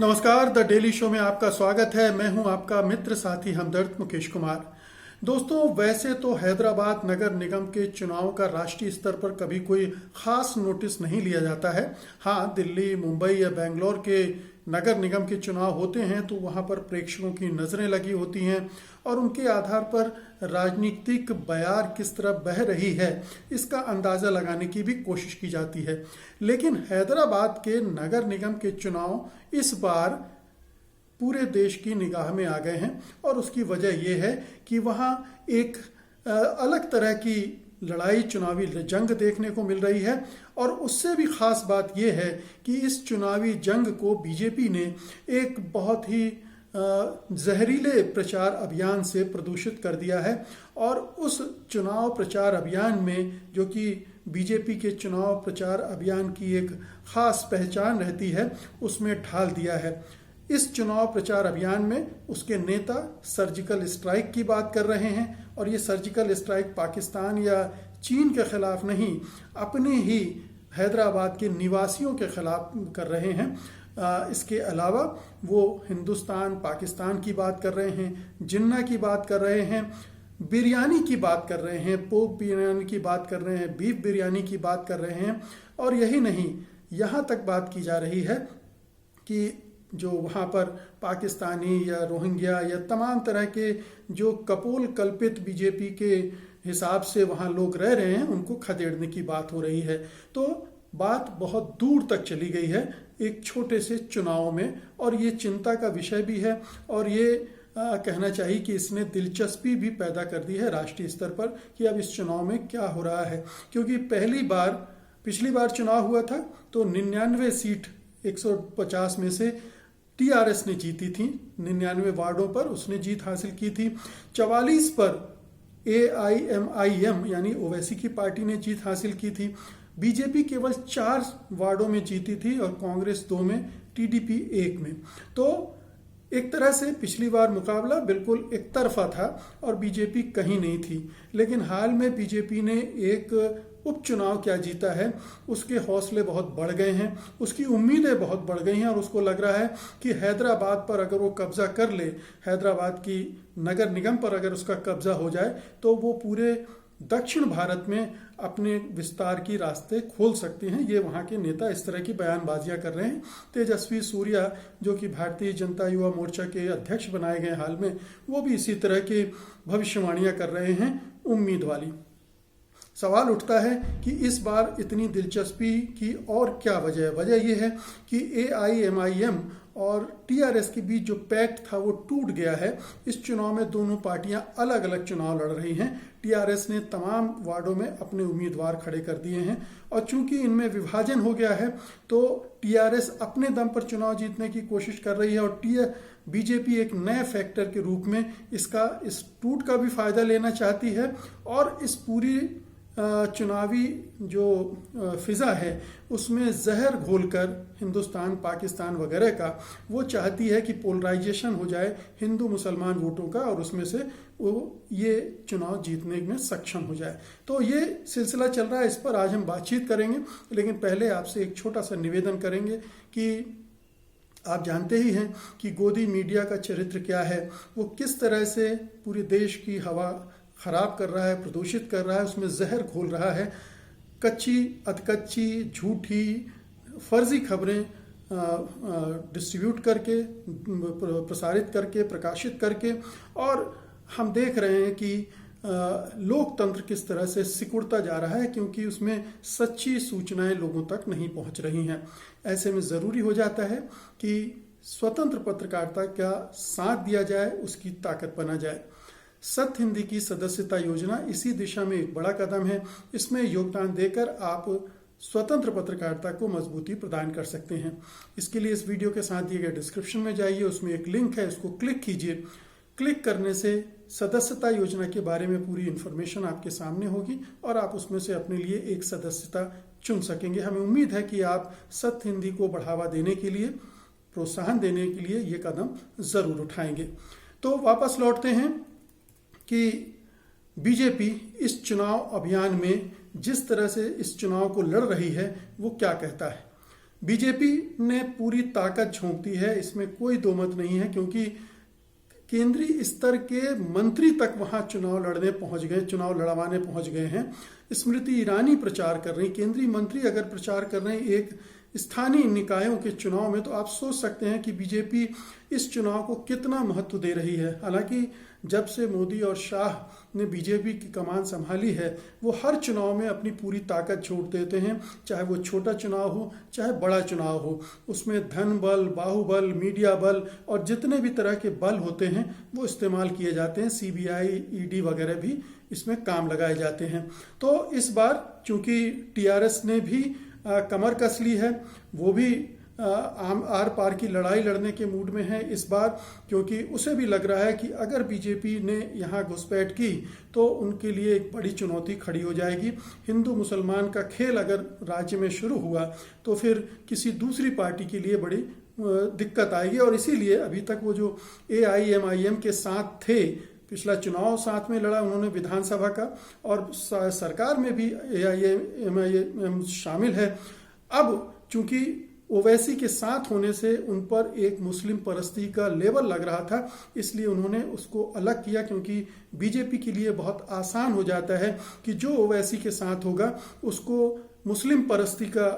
नमस्कार, the daily show में आपका स्वागत है। मैं हूं आपका मित्र साथी हमदर्द मुकेश कुमार। दोस्तों, वैसे तो हैदराबाद नगर निगम के चुनाव का राष्ट्रीय स्तर पर कभी कोई खास नोटिस नहीं लिया जाता है। हाँ, दिल्ली, मुंबई या बेंगलोर के नगर निगम के चुनाव होते हैं तो वहाँ पर प्रेक्षकों की नज़रें लगी होती हैं और उनके आधार पर राजनीतिक बयार किस तरह बह रही है इसका अंदाज़ा लगाने की भी कोशिश की जाती है। लेकिन हैदराबाद के नगर निगम के चुनाव इस बार पूरे देश की निगाह में आ गए हैं और उसकी वजह यह है कि वहाँ एक अलग तरह की लड़ाई, चुनावी जंग देखने को मिल रही है। और उससे भी खास बात यह है कि इस चुनावी जंग को बीजेपी ने एक बहुत ही जहरीले प्रचार अभियान से प्रदूषित कर दिया है और उस चुनाव प्रचार अभियान में, जो कि बीजेपी के चुनाव प्रचार अभियान की एक खास पहचान रहती है, उसमें ढाल दिया है। इस चुनाव प्रचार अभियान में उसके नेता सर्जिकल स्ट्राइक की बात कर रहे हैं और ये सर्जिकल स्ट्राइक पाकिस्तान या चीन के खिलाफ नहीं, अपने ही हैदराबाद के निवासियों के खिलाफ कर रहे हैं। इसके अलावा वो हिंदुस्तान, पाकिस्तान की बात कर रहे हैं, जिन्ना की बात कर रहे हैं, बिरयानी की बात कर रहे हैं, पोक बिरयानी की बात कर रहे हैं, बीफ बिरयानी की बात कर रहे हैं। और यही नहीं, यहाँ तक बात की जा रही है कि जो वहाँ पर पाकिस्तानी या रोहिंग्या या तमाम तरह के जो कपोल कल्पित बीजेपी के हिसाब से वहाँ लोग रह रहे हैं, उनको खदेड़ने की बात हो रही है। तो बात बहुत दूर तक चली गई है एक छोटे से चुनाव में, और ये चिंता का विषय भी है और ये कहना चाहिए कि इसने दिलचस्पी भी पैदा कर दी है राष्ट्रीय स्तर पर कि अब इस चुनाव में क्या हो रहा है। क्योंकि पिछली बार चुनाव हुआ था तो 99 सीट 150 में से टीआरएस ने जीती थी। 99 वार्डों पर उसने जीत हासिल की थी। 44 पर एआईएमआईएम यानी ओवैसी की पार्टी ने जीत हासिल की थी। बीजेपी केवल 4 वार्डों में जीती थी और कांग्रेस 2 में, टीडीपी 1 में। तो एक तरह से पिछली बार मुकाबला बिल्कुल एक तरफा था और बीजेपी कहीं नहीं थी। लेकिन हाल में बीजेपी ने एक उपचुनाव क्या जीता है, उसके हौसले बहुत बढ़ गए हैं, उसकी उम्मीदें बहुत बढ़ गई हैं और उसको लग रहा है कि हैदराबाद पर अगर वो कब्जा कर ले, हैदराबाद की नगर निगम पर अगर उसका कब्जा हो जाए तो वो पूरे दक्षिण भारत में अपने विस्तार की रास्ते खोल सकते हैं। ये वहाँ के नेता इस तरह की बयानबाजियां कर रहे हैं। तेजस्वी सूर्या, जो कि भारतीय जनता युवा मोर्चा के अध्यक्ष बनाए गए हाल में, वो भी इसी तरह की भविष्यवाणियां कर रहे हैं, उम्मीद वाली। सवाल उठता है कि इस बार इतनी दिलचस्पी की और क्या वजह है। वजह यह है कि एआईएमआईएम और टीआरएस के बीच जो पैक्ट था वो टूट गया है। इस चुनाव में दोनों पार्टियां अलग अलग चुनाव लड़ रही हैं। टीआरएस ने तमाम वार्डों में अपने उम्मीदवार खड़े कर दिए हैं और चूंकि इनमें विभाजन हो गया है तो टीआरएस अपने दम पर चुनाव जीतने की कोशिश कर रही है और बीजेपी एक नए फैक्टर के रूप में इस टूट का भी फायदा लेना चाहती है और इस पूरी चुनावी जो फिजा है उसमें जहर घोलकर हिंदुस्तान, पाकिस्तान वगैरह का वो चाहती है कि पोलराइजेशन हो जाए हिंदू मुसलमान वोटों का और उसमें से वो ये चुनाव जीतने में सक्षम हो जाए। तो ये सिलसिला चल रहा है, इस पर आज हम बातचीत करेंगे। लेकिन पहले आपसे एक छोटा सा निवेदन करेंगे कि आप जानते ही हैं कि गोदी मीडिया का चरित्र क्या है, वो किस तरह से पूरे देश की हवा खराब कर रहा है, प्रदूषित कर रहा है, उसमें जहर घोल रहा है। कच्ची, अधकच्ची, झूठी, फर्जी खबरें डिस्ट्रीब्यूट करके, प्रसारित करके, प्रकाशित करके, और हम देख रहे हैं कि लोकतंत्र किस तरह से सिकुड़ता जा रहा है क्योंकि उसमें सच्ची सूचनाएं लोगों तक नहीं पहुंच रही हैं। ऐसे में ज़रूरी हो जाता है कि स्वतंत्र पत्रकारिता का साथ दिया जाए, उसकी ताकत बना जाए। सत्य हिंदी की सदस्यता योजना इसी दिशा में एक बड़ा कदम है। इसमें योगदान देकर आप स्वतंत्र पत्रकारिता को मजबूती प्रदान कर सकते हैं। इसके लिए इस वीडियो के साथ दिए गए डिस्क्रिप्शन में जाइए, उसमें एक लिंक है, उसको क्लिक कीजिए। क्लिक करने से सदस्यता योजना के बारे में पूरी इन्फॉर्मेशन आपके सामने होगी और आप उसमें से अपने लिए एक सदस्यता चुन सकेंगे। हमें उम्मीद है कि आप सत्य हिंदी को बढ़ावा देने के लिए, प्रोत्साहन देने के लिए ये कदम ज़रूर उठाएंगे। तो वापस लौटते हैं कि बीजेपी इस चुनाव अभियान में जिस तरह से इस चुनाव को लड़ रही है वो क्या कहता है। बीजेपी ने पूरी ताकत झोंक दी है, इसमें कोई दो मत नहीं है, क्योंकि केंद्रीय स्तर के मंत्री तक वहां चुनाव लड़ने पहुंच गए, चुनाव लड़वाने पहुंच गए हैं। स्मृति ईरानी प्रचार कर रही, केंद्रीय मंत्री अगर प्रचार कर रहे हैं एक स्थानीय निकायों के चुनाव में, तो आप सोच सकते हैं कि बीजेपी इस चुनाव को कितना महत्व दे रही है। हालांकि जब से मोदी और शाह ने बीजेपी की कमान संभाली है, वो हर चुनाव में अपनी पूरी ताकत छोड़ देते हैं, चाहे वो छोटा चुनाव हो चाहे बड़ा चुनाव हो। उसमें धन बल, बाहुबल, मीडिया बल और जितने भी तरह के बल होते हैं वो इस्तेमाल किए जाते हैं। सीबीआई, ईडी वगैरह भी इसमें काम लगाए जाते हैं। तो इस बार चूंकि टीआरएस ने भी कमर कस ली है, वो भी आर पार की लड़ाई लड़ने के मूड में है इस बार, क्योंकि उसे भी लग रहा है कि अगर बीजेपी ने यहाँ घुसपैठ की तो उनके लिए एक बड़ी चुनौती खड़ी हो जाएगी। हिंदू मुसलमान का खेल अगर राज्य में शुरू हुआ तो फिर किसी दूसरी पार्टी के लिए बड़ी दिक्कत आएगी। और इसीलिए अभी तक वो जो AIMIM के साथ थे, पिछला चुनाव साथ में लड़ा उन्होंने विधानसभा का, और सरकार में भी AIMIM शामिल है। अब चूंकि ओवैसी के साथ होने से उन पर एक मुस्लिम परस्ती का लेबल लग रहा था, इसलिए उन्होंने उसको अलग किया, क्योंकि बीजेपी के लिए बहुत आसान हो जाता है कि जो ओवैसी के साथ होगा उसको मुस्लिम परस्ती का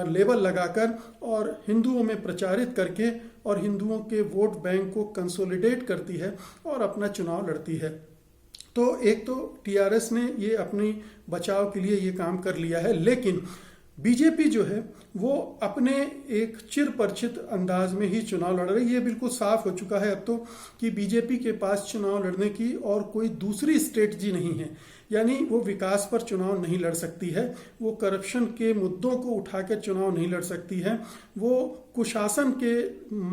लेबल लगाकर और हिंदुओं में प्रचारित करके और हिंदुओं के वोट बैंक को कंसोलिडेट करती है और अपना चुनाव लड़ती है। तो एक तो टीआरएस ने ये अपनी बचाव के लिए ये काम कर लिया है, लेकिन बीजेपी जो है वो अपने एक चिर परिचित अंदाज में ही चुनाव लड़ रही है। ये बिल्कुल साफ हो चुका है अब तो कि बीजेपी के पास चुनाव लड़ने की और कोई दूसरी स्ट्रेटजी नहीं है। यानी वो विकास पर चुनाव नहीं लड़ सकती है, वो करप्शन के मुद्दों को उठा के चुनाव नहीं लड़ सकती है, वो कुशासन के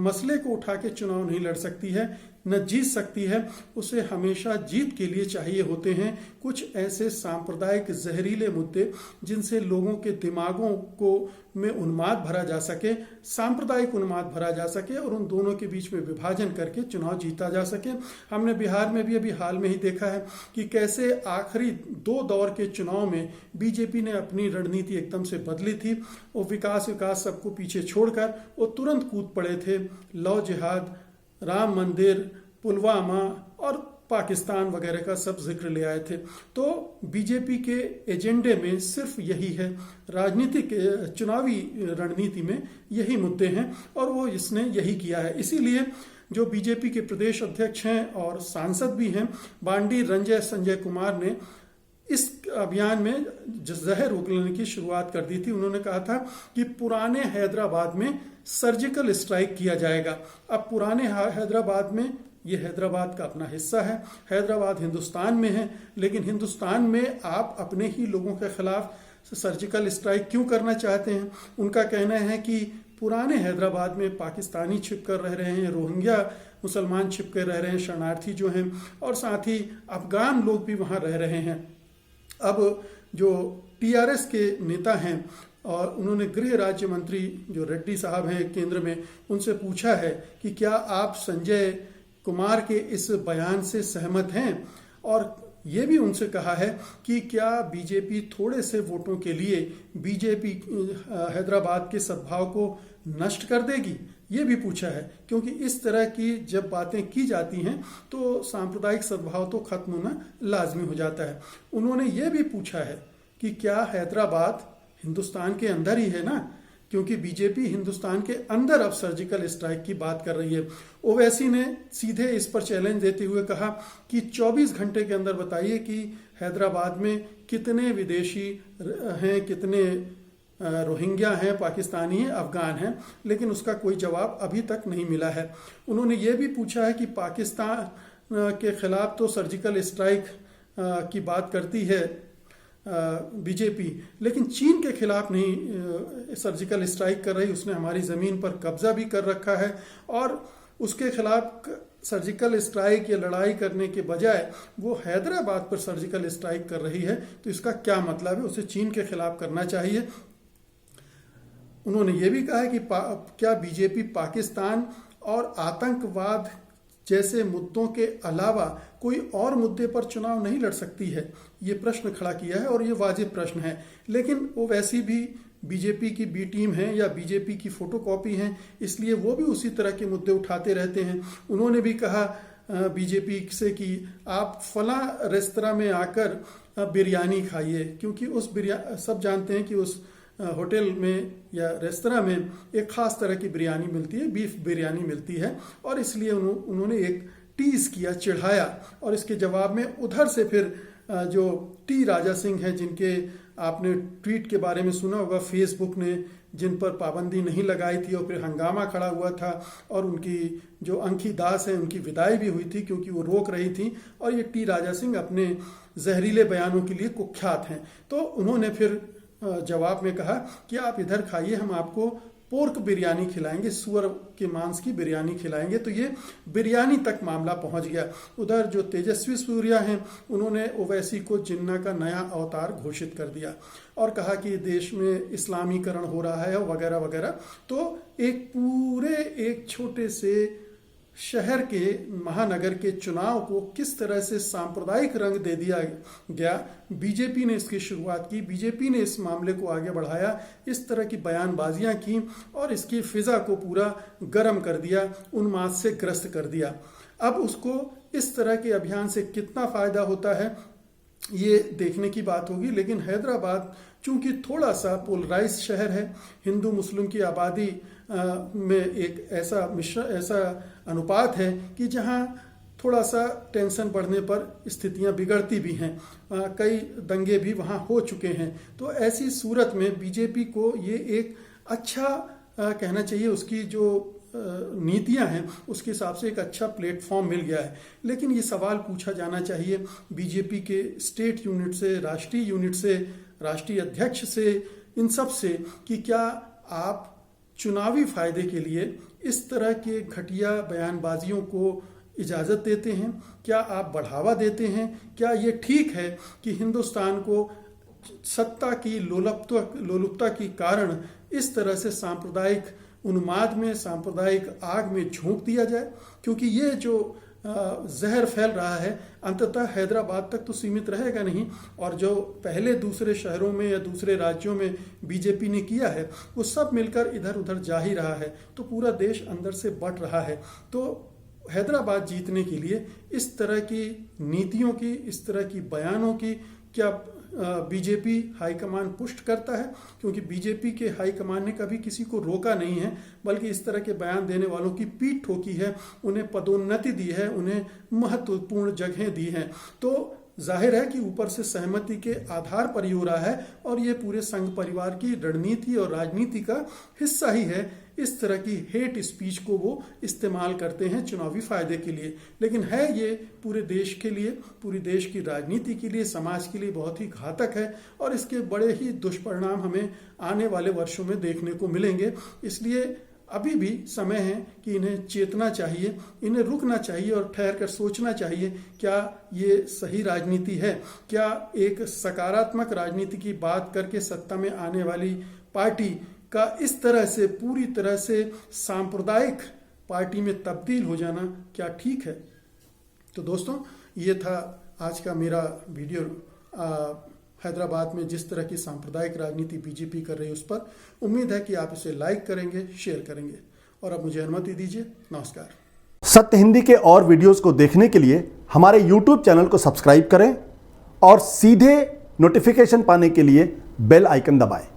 मसले को उठा के चुनाव नहीं लड़ सकती है, न जीत सकती है। उसे हमेशा जीत के लिए चाहिए होते हैं कुछ ऐसे सांप्रदायिक जहरीले मुद्दे जिनसे लोगों के दिमागों को में उन्माद भरा जा सके, सांप्रदायिक उन्माद भरा जा सके और उन दोनों के बीच में विभाजन करके चुनाव जीता जा सके। हमने बिहार में भी अभी हाल में ही देखा है कि कैसे आखिरी 2 दौर के चुनाव में बीजेपी ने अपनी रणनीति एकदम से बदली थी। वो विकास सबको पीछे छोड़कर वो तुरंत कूद पड़े थे लव जिहाद, राम मंदिर, पुलवामा और पाकिस्तान वगैरह का सब जिक्र ले आए थे। तो बीजेपी के एजेंडे में सिर्फ यही है, राजनीतिक चुनावी रणनीति में यही मुद्दे हैं और वो इसने यही किया है। इसीलिए जो बीजेपी के प्रदेश अध्यक्ष हैं और सांसद भी हैं, बांडी रंजय संजय कुमार ने इस अभियान में जहर उगलने की शुरुआत कर दी थी। उन्होंने कहा था कि पुराने हैदराबाद में सर्जिकल स्ट्राइक किया जाएगा। अब पुराने हैदराबाद में, ये हैदराबाद का अपना हिस्सा है, हैदराबाद हिंदुस्तान में है, लेकिन हिंदुस्तान में आप अपने ही लोगों के खिलाफ सर्जिकल स्ट्राइक क्यों करना चाहते हैं? उनका कहना है कि पुराने हैदराबाद में पाकिस्तानी छिप कर रह रहे हैं, रोहिंग्या मुसलमान छिप कर रह रहे हैं, शरणार्थी जो हैं, और साथ ही अफगान लोग भी वहाँ रह रहे हैं। अब जो टीआरएस के नेता हैं और उन्होंने गृह राज्य मंत्री जो रेड्डी साहब हैं केंद्र में, उनसे पूछा है कि क्या आप संजय कुमार के इस बयान से सहमत हैं, और ये भी उनसे कहा है कि क्या बीजेपी थोड़े से वोटों के लिए बीजेपी हैदराबाद के सद्भाव को नष्ट कर देगी, ये भी पूछा है। क्योंकि इस तरह की जब बातें की जाती हैं तो सांप्रदायिक सद्भाव तो खत्म होना लाजमी हो जाता है। उन्होंने ये भी पूछा है कि क्या हैदराबाद हिंदुस्तान के अंदर ही है ना, क्योंकि बीजेपी हिंदुस्तान के अंदर अब सर्जिकल स्ट्राइक की बात कर रही है। ओवैसी ने सीधे इस पर चैलेंज देते हुए कहा कि 24 घंटे के अंदर बताइए कि हैदराबाद में कितने विदेशी हैं, कितने रोहिंग्या हैं, पाकिस्तानी हैं, अफगान हैं, लेकिन उसका कोई जवाब अभी तक नहीं मिला है। उन्होंने ये भी पूछा है कि पाकिस्तान के खिलाफ तो सर्जिकल स्ट्राइक की बात करती है बीजेपी, लेकिन चीन के खिलाफ नहीं सर्जिकल स्ट्राइक कर रही। उसने हमारी ज़मीन पर कब्जा भी कर रखा है और उसके खिलाफ सर्जिकल स्ट्राइक या लड़ाई करने के बजाय वो हैदराबाद पर सर्जिकल स्ट्राइक कर रही है। तो इसका क्या मतलब है? उसे चीन के खिलाफ करना चाहिए। उन्होंने ये भी कहा है कि क्या बीजेपी पाकिस्तान और आतंकवाद जैसे मुद्दों के अलावा कोई और मुद्दे पर चुनाव नहीं लड़ सकती है? ये प्रश्न खड़ा किया है और ये वाजिब प्रश्न है। लेकिन वो वैसी भी बीजेपी की बी टीम है या बीजेपी की फोटोकॉपी हैं, इसलिए वो भी उसी तरह के मुद्दे उठाते रहते हैं। उन्होंने भी कहा बीजेपी से कि आप फला रेस्तरां में आकर बिरयानी खाइए, क्योंकि उस सब जानते हैं कि उस होटल में या रेस्तरां में एक ख़ास तरह की बिरयानी मिलती है, बीफ बिरयानी मिलती है, और इसलिए उन्होंने एक टीज़ किया, चिढ़ाया। और इसके जवाब में उधर से फिर जो टी राजा सिंह हैं, जिनके आपने ट्वीट के बारे में सुना होगा, फेसबुक ने जिन पर पाबंदी नहीं लगाई थी और फिर हंगामा खड़ा हुआ था, और उनकी जो अंकी दास है उनकी विदाई भी हुई थी क्योंकि वो रोक रही थी। और ये टी राजा सिंह अपने जहरीले बयानों के लिए कुख्यात हैं। तो उन्होंने फिर जवाब में कहा कि आप इधर खाइए, हम आपको पोर्क बिरयानी खिलाएंगे, सुअर के मांस की बिरयानी खिलाएंगे। तो ये बिरयानी तक मामला पहुंच गया। उधर जो तेजस्वी सूर्या हैं, उन्होंने ओवैसी को जिन्ना का नया अवतार घोषित कर दिया और कहा कि देश में इस्लामीकरण हो रहा है वगैरह वगैरह। तो एक छोटे से शहर के, महानगर के चुनाव को किस तरह से सांप्रदायिक रंग दे दिया गया। बीजेपी ने इसकी शुरुआत की, बीजेपी ने इस मामले को आगे बढ़ाया, इस तरह की बयानबाजियां की और इसकी फिजा को पूरा गर्म कर दिया, उन्माद से ग्रस्त कर दिया। अब उसको इस तरह के अभियान से कितना फायदा होता है ये देखने की बात होगी। लेकिन हैदराबाद चूंकि थोड़ा सा पोलराइज शहर है, हिंदू मुस्लिम की आबादी में एक ऐसा अनुपात है कि जहां थोड़ा सा टेंशन बढ़ने पर स्थितियां बिगड़ती भी हैं। कई दंगे भी वहां हो चुके हैं। तो ऐसी सूरत में बीजेपी को ये एक अच्छा कहना चाहिए, उसकी जो नीतियां हैं उसके हिसाब से एक अच्छा प्लेटफॉर्म मिल गया है। लेकिन ये सवाल पूछा जाना चाहिए बीजेपी के स्टेट यूनिट से, राष्ट्रीय यूनिट से, राष्ट्रीय अध्यक्ष से, इन सब से कि क्या आप चुनावी फायदे के लिए इस तरह के घटिया बयानबाजियों को इजाज़त देते हैं? क्या आप बढ़ावा देते हैं? क्या ये ठीक है कि हिंदुस्तान को सत्ता की लोलुपता के कारण इस तरह से सांप्रदायिक उन्माद में, सांप्रदायिक आग में झोंक दिया जाए? क्योंकि ये जो जहर फैल रहा है अंततः हैदराबाद तक तो सीमित रहेगा नहीं, और जो पहले दूसरे शहरों में या दूसरे राज्यों में बीजेपी ने किया है वो सब मिलकर इधर उधर जा ही रहा है। तो पूरा देश अंदर से बट रहा है। तो हैदराबाद जीतने के लिए इस तरह की नीतियों की, इस तरह की बयानों की क्या बीजेपी हाईकमान पुष्ट करता है? क्योंकि बीजेपी के हाईकमान ने कभी किसी को रोका नहीं है, बल्कि इस तरह के बयान देने वालों की पीठ ठोकी है, उन्हें पदोन्नति दी है, उन्हें महत्वपूर्ण जगहें दी हैं। तो जाहिर है कि ऊपर से सहमति के आधार पर ही हो रहा है, और ये पूरे संघ परिवार की रणनीति और राजनीति का हिस्सा ही है। इस तरह की हेट स्पीच को वो इस्तेमाल करते हैं चुनावी फायदे के लिए। लेकिन है ये पूरे देश के लिए, पूरी देश की राजनीति के लिए, समाज के लिए बहुत ही घातक है, और इसके बड़े ही दुष्परिणाम हमें आने वाले वर्षों में देखने को मिलेंगे। इसलिए अभी भी समय है कि इन्हें चेतना चाहिए, इन्हें रुकना चाहिए और ठहर कर सोचना चाहिए, क्या ये सही राजनीति है? क्या एक सकारात्मक राजनीति की बात करके सत्ता में आने वाली पार्टी का इस तरह से, पूरी तरह से सांप्रदायिक पार्टी में तब्दील हो जाना क्या ठीक है? तो दोस्तों, ये था आज का मेरा वीडियो हैदराबाद में जिस तरह की सांप्रदायिक राजनीति बीजेपी कर रही है उस पर। उम्मीद है कि आप इसे लाइक करेंगे, शेयर करेंगे। और अब मुझे अनुमति दीजिए। नमस्कार। सत्य हिंदी के और वीडियोस को देखने के लिए हमारे YouTube चैनल को सब्सक्राइब करें और सीधे नोटिफिकेशन पाने के लिए बेल आइकन दबाएं।